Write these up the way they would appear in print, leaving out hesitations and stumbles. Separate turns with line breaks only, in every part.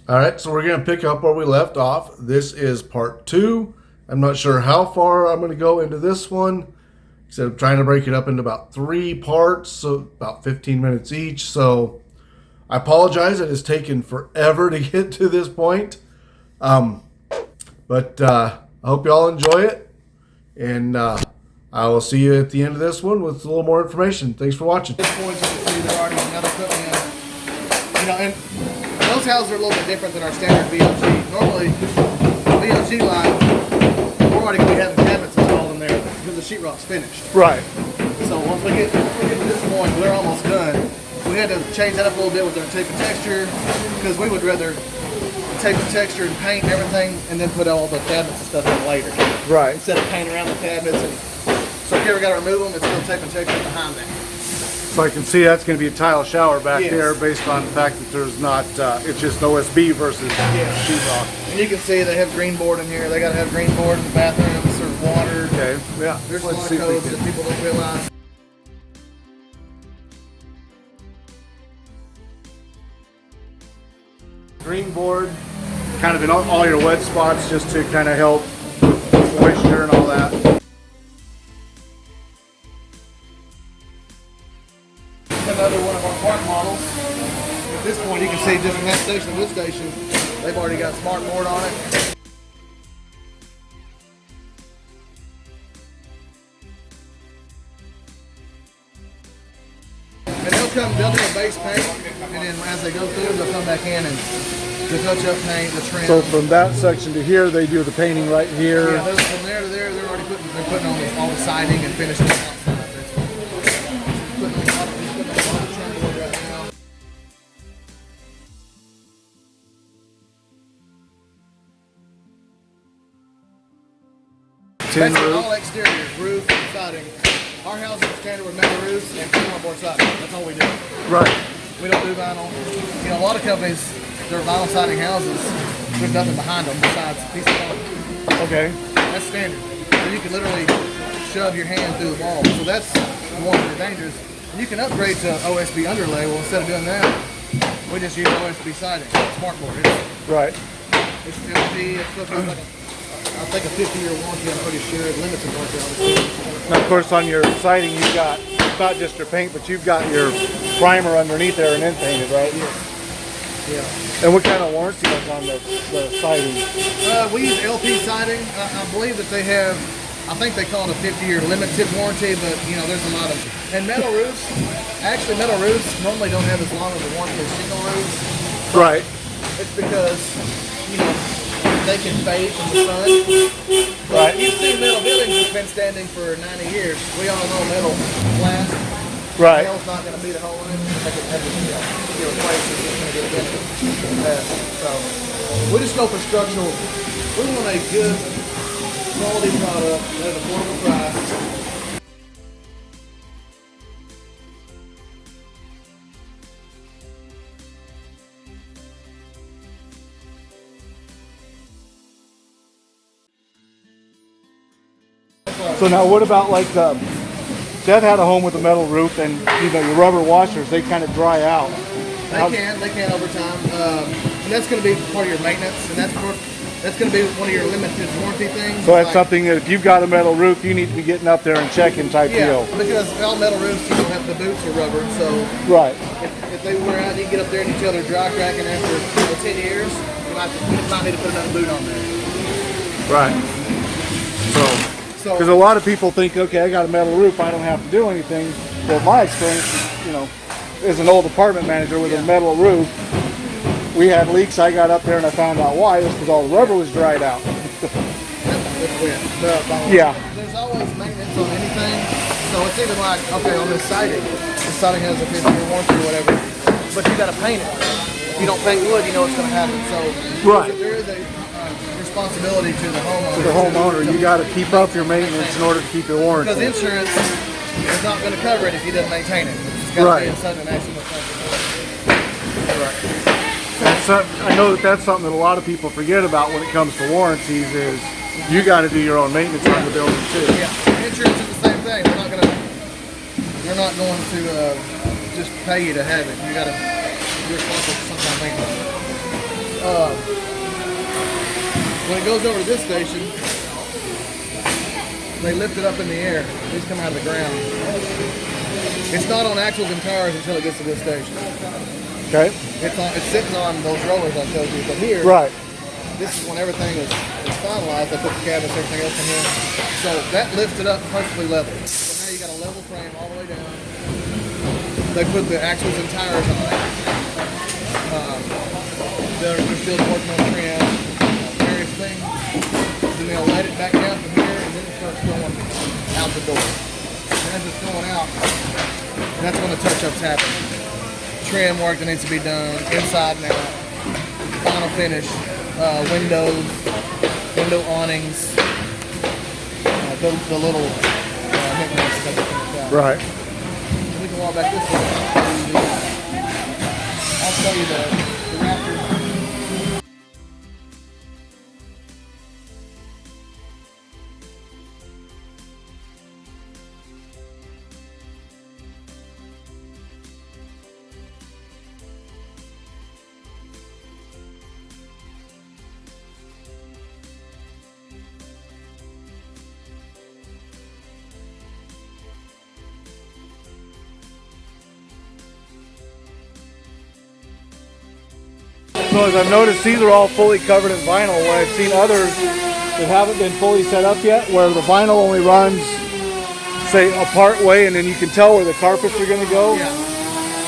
All right, so we're going to pick up where we left off. This is part 2. I'm not sure how far I'm going to go into this one. So I'm trying to break it up into about 3 parts, so about 15 minutes each. So I apologize, it has taken forever to get to this point. But I hope you all enjoy it. And I will see you at the end of this one with a little more information. Thanks for watching.
At this point, you can see they're already another putting in. You know, and those houses are a little bit different than our standard VOG. Normally, the VOG line, we're already going to be having cabinets installed in there because the sheetrock's finished.
Right.
So once we get to this point, they're almost done. We had to change that up a little bit with our tape and texture because we would rather tape and texture and paint and everything and then put all the cabinets and stuff in later.
Right.
Instead of painting around the cabinets. And so if you ever got to remove them, it's still tape and texture behind that.
So I can see that's going to be a tile shower back
Yes.
there based on the fact that there's not, it's just OSB versus sheetrock.
And you can see they have green board in here. They got to have green board in the bathrooms, serve water.
Okay, yeah.
There's a
Let's
lot
see
of
if we
codes
can-
that people don't realize.
Green board, kind of in all your wet spots just to kind of help with moisture and all that.
Another one of our park models. At this point, you can see just from that station to this station, they've already got smart board on it. And they'll do a base paint, and then as they go through, they'll come back in and just touch up paint, the trim.
So from that section to here, they do the painting right here.
Yeah, from there to there, they're already putting on all the siding and finishing it outside. Putting on all the trim board right now.
Tin
Basically,
roof.
all exterior, roof, siding. Our house is standard with metal roofs and board siding. That's all we do.
Right.
We don't do vinyl. You know, a lot of companies, their vinyl siding houses, there's nothing behind them besides a piece of plywood.
Okay.
That's standard. So you can literally shove your hand through the wall. So that's the ones that are dangerous. And you can upgrade to OSB underlay. Well, instead of doing that, we just use OSB siding, smartboard.
Right.
It's LP. It's supposed to be like I think a 50-year warranty. I'm pretty sure. Limited warranty.
Now, of course, on your siding, you've got not just your paint, but you've got your primer underneath there and then painted, right?
Yeah.
And what kind of warranty is on the siding?
We use LP siding. I believe that they have, I think they call it a 50-year limited warranty, but you know, there's a lot of, and metal roofs, actually metal roofs normally don't have as long of a warranty as shingle roofs.
Right.
It's because, you know, they can fade from the sun.
Right.
You've seen metal buildings that's been standing for 90 years. We all know metal lasts.
Right.
Metal's not going to beat a hole in it. They can have to replace it. It's going to get better. So we just go for structural. We want a good quality product at an affordable price.
So now, what about like Dad had a home with a metal roof, and you know your rubber washers, they kind of dry out.
They can over time, and that's going to be part of your maintenance, and that's going to be one of your limited warranty things.
So that's something that if you've got a metal roof, you need to be getting up there and checking type deal.
Because all metal roofs, you don't have the boots are rubber, so
Right.
if they wear out, you can get up there and you tell they're dry cracking after 10 years, you might need to put another boot on there.
Right. So, because a lot of people think, okay, I got a metal roof, I don't have to do anything. Well, my experience, you know, as an old apartment manager with a metal roof, we had leaks. I got up there and I found out why. It was because all the rubber was dried out. Yeah.
There's always maintenance on anything. So it's even like, okay, on this siding has a 50-year warranty or whatever, but you got to paint it. If you don't paint wood, you know what's going to happen. So
Right.
there is a responsibility to the homeowner.
To the homeowner, you got to keep up your maintenance in order to keep your warranty.
Because insurance is not going to cover it if you didn't maintain it. It's got to be in sudden accident. Right.
I know that's something that a lot of people forget about when it comes to warranties is you got to do your own maintenance on the building too.
Yeah, insurance is the same thing. They're not going to just pay you to have it. You got to be responsible for some kind of maintenance. When it goes over to this station, they lift it up in the air. These come out of the ground. It's not on axles and tires until it gets to this station.
Okay.
It's sitting on those rollers I showed you. But here,
Right.
this is when everything is finalized. They put the cabinets, everything else in here. So that lifts it up perfectly level. So now you got a level frame all the way down. They put the axles and tires on it. They're still working on trim, various things. Then they'll let it back down from here, and then it starts going out the door. And as it's going out, that's when the touch-ups happen. Trim work that needs to be done, inside and out, final finish, windows, window awnings, the little knickknacks that come out.
Right.
We can walk back this way. I'll show you the rafters.
So as I've noticed, these are all fully covered in vinyl, where I've seen others that haven't been fully set up yet, where the vinyl only runs, say, a part way, and then you can tell where the carpets are going to go.
Yeah.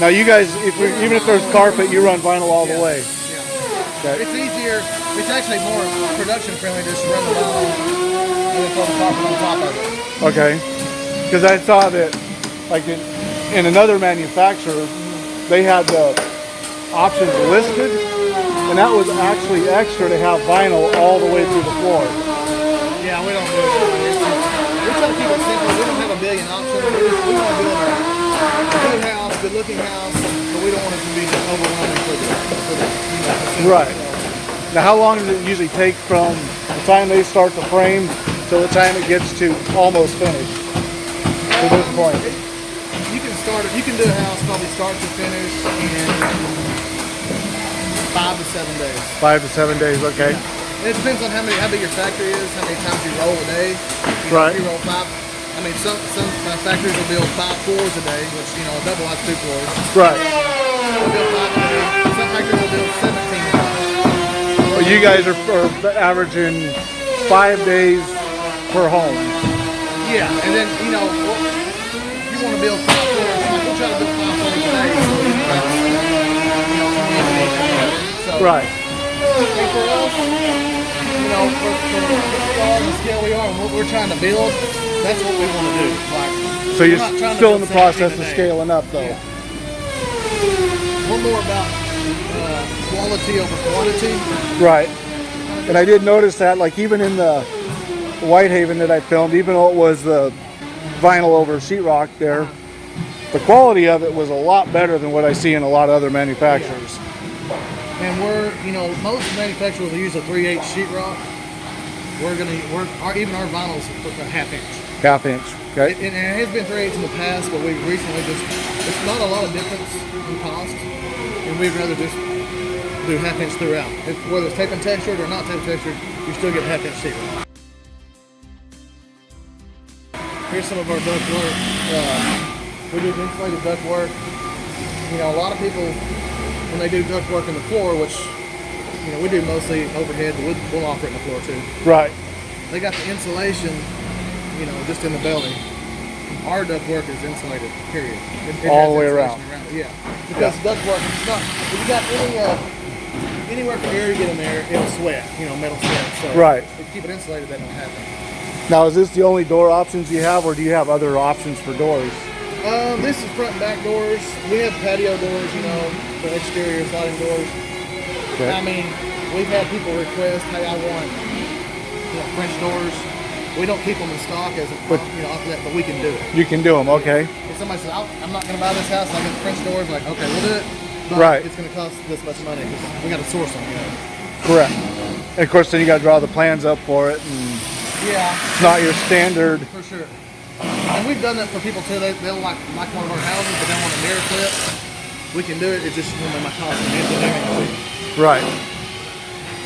Now you guys, even if there's carpet, you run vinyl all the way.
Yeah.
Okay.
It's easier. It's actually more production friendly just to run the vinyl and then throw the carpet on top of it.
Okay. Because I saw that, like in another manufacturer, they had the options listed, and that was actually extra to have vinyl all the way through the floor.
Yeah, we don't do it. We try to keep it simple. We don't have a billion options. We want to build a good house, good looking house, but we don't want it to be just overwhelming for the consumer.
Right. Now, how long does it usually take from the time they start the frame to the time it gets to almost finished? To this point.
You can start it. You can do a house probably start to finish in 5 to 7 days.
5 to 7 days. Okay.
Yeah. And it depends on how big your factory is, how many times you roll a day.
Right.
You roll 5. I mean, some factories will build 5 floors a day, which a double has 2 floors.
Right.
They'll build 5 a day. Some factories will build 17 a day.
Well, you guys are averaging 5 days per home.
Yeah, and then if you want to build 5 floors, we'll try to build 5 floors a day. So,
Right.
and for us, for the scale we are and what we're trying to build, that's what we want to do. Like,
So you're
not trying to
still
build
in the process
17
of
a day.
scaling up, though.
Yeah. We're more about quality over quantity.
Right. And I did notice that, like, even in the Whitehaven that I filmed, even though it was the vinyl over sheetrock there, the quality of it was a lot better than what I see in a lot of other manufacturers.
And most manufacturers will use a 3/8 sheetrock. Even our vinyl's a 1/2 inch.
1/2 inch. Okay.
And it has been 3/8 in the past, but we recently it's not a lot of difference in cost, and we'd rather just do 1/2 inch throughout. Whether it's tape and textured or not tape and textured, you still get 1/2 inch sheetrock. Here's some of our duct work. We do insulated duct work. A lot of people, when they do duct work in the floor, which we do mostly overhead, but we'll offer it in the floor too.
Right.
They got the insulation, just in the building. Our duct work is insulated, period. It
All
has
the way
insulation
around.
it. Yeah. Because duct work, it's not, if you got anywhere for air to get in there, it'll sweat, metal sweat. So
Right.
if you keep it insulated, that don't happen.
Now, is this the only door options you have, or do you have other options for doors?
This is front and back doors. We have patio doors, for exterior sliding doors.
Okay.
I mean, we've had people request, hey, I want French doors. We don't keep them in stock off of that, but we can do it.
You can do them, okay.
If somebody says, I'm not going to buy this house, I get the French doors, like, okay, we'll do it. But
Right.
it's going to cost this much money because we got to source them,
Correct. And of course, then you got to draw the plans up for it, and
Yeah.
it's not your standard.
For sure. And we've done that for people too. They'll like one of our houses, but they want a mirror clip. We can do it. It's just they might cost an engineering fee.
Right.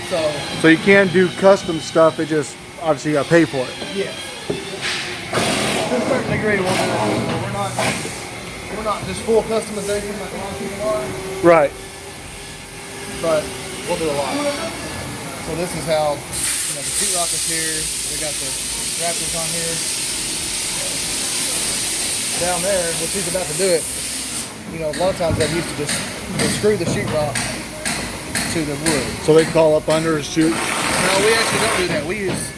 So you can do custom stuff. It just obviously you got to pay for it.
Yes. To a certain degree, we'll do it. We're not just full customization like a lot of people are,
Right.
but we'll do a lot. So this is how the sheetrock is here. We got the rafters on here. Down there, which he's about to do it. A lot of times they used to just screw the sheetrock to the wood.
So they call up under and shoot.
No, we actually don't do that. We use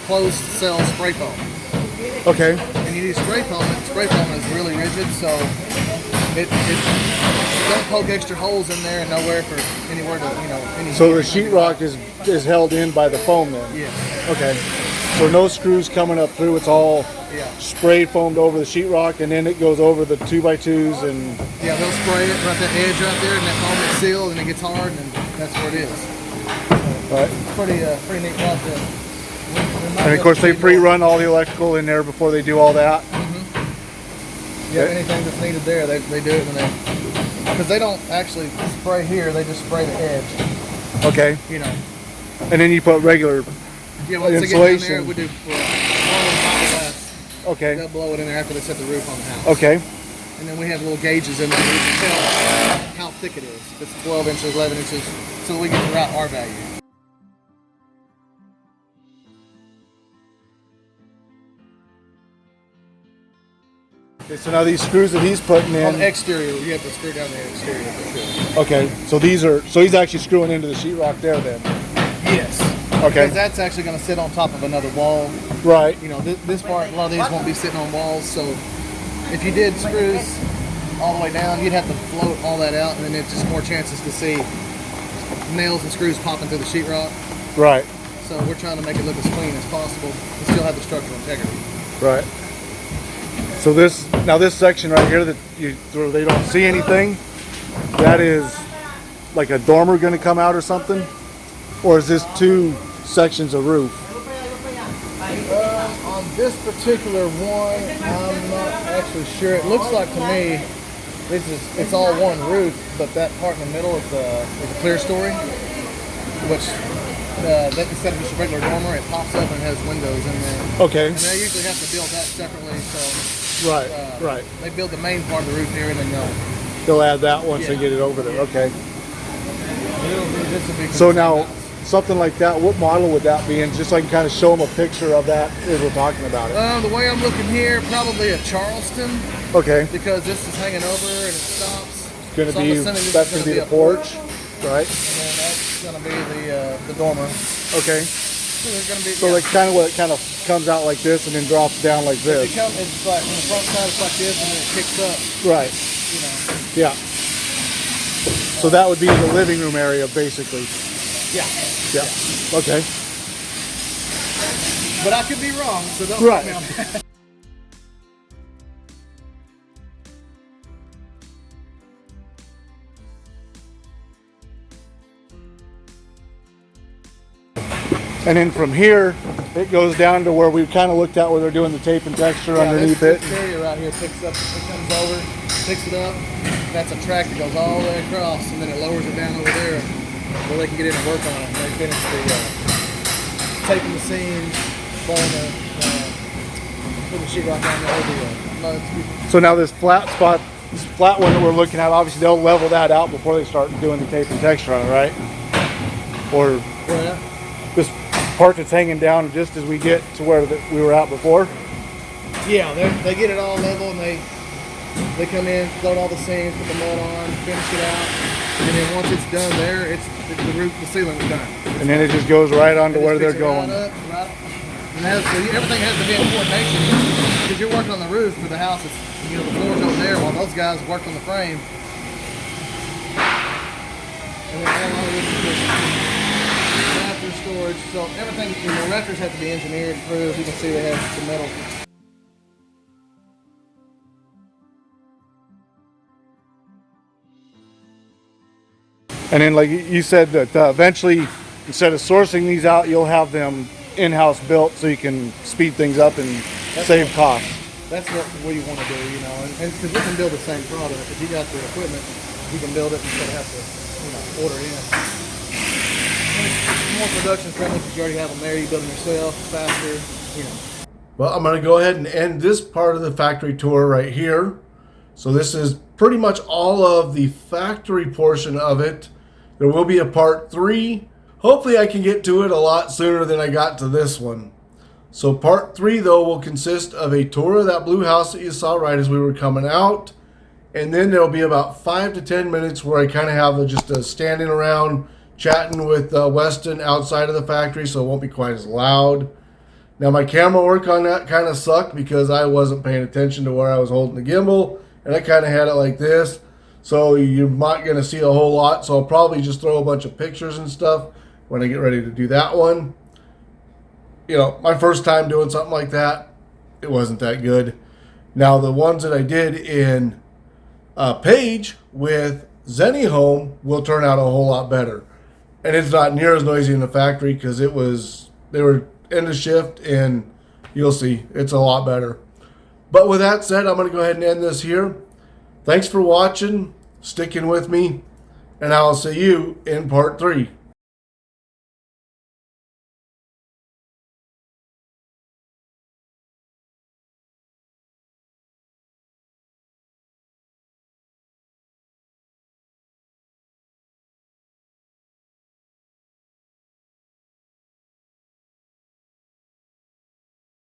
closed cell spray foam.
Okay.
And you use spray foam, and spray foam is really rigid, so it don't poke extra holes in there and nowhere for anywhere to, any.
So the sheetrock is held in by the foam then?
Yeah.
Okay. So no screws coming up through, it's all
Yeah.
spray foamed over the sheetrock, and then it goes over the 2x2s and...
Yeah, they'll spray it right that edge right there, and that foam is sealed, and it gets hard, and that's where it is.
Right.
Pretty neat process.
And of course they pre-run all the electrical in there before they do all that.
Yeah, anything that's needed there, they do it, because they don't actually spray here, they just spray the edge.
Okay. And then you put regular
Yeah, once they get down there, we do fiberglass.
Okay.
They'll blow it in there after they set the roof on the house.
Okay.
And then we have little gauges in there we can tell how thick it is. If it's 12 inches, 11 inches, so we get the right R value.
Okay, so now these screws that he's putting
On the
in.
exterior, you have to screw down the exterior for sure.
Okay, so he's actually screwing into the sheetrock there then.
Yes.
Okay.
Because that's actually going to sit on top of another wall.
Right.
This part, a lot of these won't be sitting on walls, so if you did screws all the way down, you'd have to float all that out, and then it's just more chances to see nails and screws popping through the sheetrock.
Right.
So we're trying to make it look as clean as possible and still have the structural integrity.
Right. So this section right here where they don't see anything, that is like a dormer going to come out or something, or is this two sections of roof?
On this particular one, I'm not actually sure. It looks like to me it's all one roof, but that part in the middle is a clear story, which that instead of just a regular dormer, it pops up and has windows in there.
Okay.
And they usually have to build that separately, so.
Right.
They build the main part of the roof here, and then
They'll add that once they get it over there. Okay. So now, something like that, what model would that be in? Just so I can kind of show them a picture of that as we're talking about it.
The way I'm looking here, probably a Charleston.
Okay.
Because this is hanging over and it stops.
That's going to be the porch, right?
And then that's going to be the dormer.
Okay.
So there's going to be.
So like kind of comes out like this and then drops down like this.
It's like on the front side, it's like this, and then it kicks up.
Right. Yeah. So that would be the living room area, basically.
Yeah.
Yeah. Okay.
But I could be wrong, so don't quote me on that.
And then from here, it goes down to where we kind of looked at where they're doing the tape and texture underneath it.
This area right here picks up, it comes over, picks it up. That's a track that goes all the way across, and then it lowers it down over there where they can get in and work on it. They finish taping the seams, blowing putting the sheetrock on there.
So now this flat spot, this flat one that we're looking at, obviously they'll level that out before they start doing the tape and texture on it, right? Or this part that's hanging down just as we get to where we were at before?
Yeah, they get it all level, and they come in, float all the seams, put the mud on, finish it out, and then once it's done there, the roof, the ceiling's done.
And then it just goes right on to where they're going.
Right up, and everything has to be in coordination because you're working on the roof for the house. It's, the floor's over there while those guys work on the frame. And then all of this is just rafter storage. So everything, the rafters have to be engineered through. As you can see, they have some metal.
And then, like you said, that eventually, instead of sourcing these out, you'll have them in-house built so you can speed things up and save costs.
That's what we want to do, and because we can build the same product. If you got the equipment, you can build it instead of have to, order in. production friendly because you already have them there. You build them yourself faster, you know.
Well, I'm going to go ahead and end this part of the factory tour right here. So this is pretty much all of the factory portion of it. There will be a part 3. Hopefully I can get to it a lot sooner than I got to this one. So part 3 though will consist of a tour of that blue house that you saw right as we were coming out. And then there'll be about 5 to 10 minutes where I kind of have just a standing around chatting with Weston outside of the factory, so it won't be quite as loud. Now my camera work on that kind of sucked because I wasn't paying attention to where I was holding the gimbal, and I kind of had it like this. So you're not going to see a whole lot, so I'll probably just throw a bunch of pictures and stuff when I get ready to do that one. You know, my first time doing something like that, it wasn't that good. Now the ones that I did in Page with Zenny Home will turn out a whole lot better. And it's not near as noisy in the factory because they were end of shift, and you'll see it's a lot better. But with that said, I'm going to go ahead and end this here. Thanks for watching, sticking with me, and I'll see you in part 3.